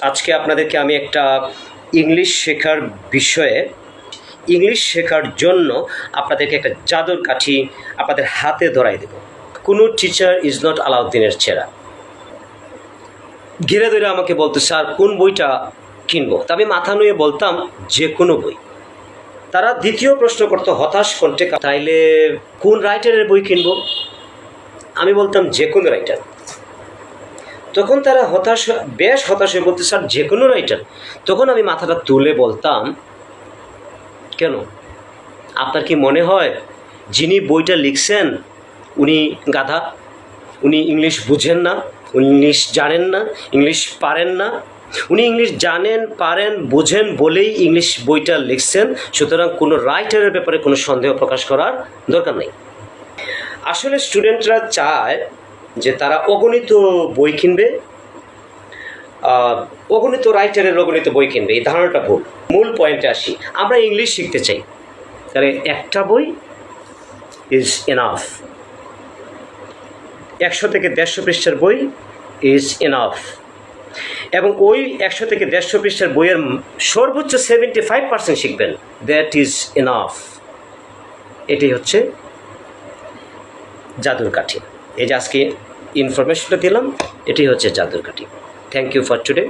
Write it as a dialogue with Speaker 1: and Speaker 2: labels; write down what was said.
Speaker 1: আজকে আপনাদেরকে আমি একটা ইংলিশ শেখার বিষয়ে ইংলিশ শেখার জন্য আপনাদেরকে একটা জাদুর কাঠি আপনাদের হাতে ধরাই দেব। কোনো টিচার ইজ নট আলাউদ্দিনের ছেঁড়া। ঘিরে ধরে আমাকে বলতো, স্যার কোন বইটা কিনবো? তা আমি মাথা নুয়ে বলতাম যে কোনো বই। তারা দ্বিতীয় প্রশ্ন করতো হতাশ কণ্ঠে, তাইলে কোন রাইটারের বই কিনবো? আমি বলতাম যে কোনো রাইটার। তখন তারা বেশ হতাশ হয়ে বলতে, স্যার যে কোনো রাইটার? তখন আমি মাথাটা তুলে বলতাম, কেন, আপনার কি মনে হয় যিনি বইটা লিখছেন উনি গাধা? উনি ইংলিশ বুঝেন না, উনি ইংলিশ জানেন না, ইংলিশ পারেন না? উনি ইংলিশ জানেন, পারেন, বোঝেন বলেই ইংলিশ বইটা লিখছেন। সুতরাং কোনো রাইটারের ব্যাপারে কোনো সন্দেহ প্রকাশ করার দরকার নেই। আসলে স্টুডেন্টরা চায় যে তারা অগণিত বই কিনবে, অগণিত রাইটারের অগণিত বই কিনবে। এই ধারণাটা ভুল। মূল পয়েন্টে আসি। আমরা ইংলিশ শিখতে চাই, তাহলে একটা বই ইজ এনাফ। 100 থেকে 150 পৃষ্ঠার বই ইজ এনাফ। এবং ওই 100 থেকে 150 পৃষ্ঠার বইয়ের সর্বোচ্চ 75% শিখবেন, দ্যাট ইজ এনাফ। এটাই হচ্ছে জাদুর কাঠি। এই যে আজকে ইনফরমেশনটা দিলাম, এটাই হচ্ছে জাদুর কাঠি। Thank you for today.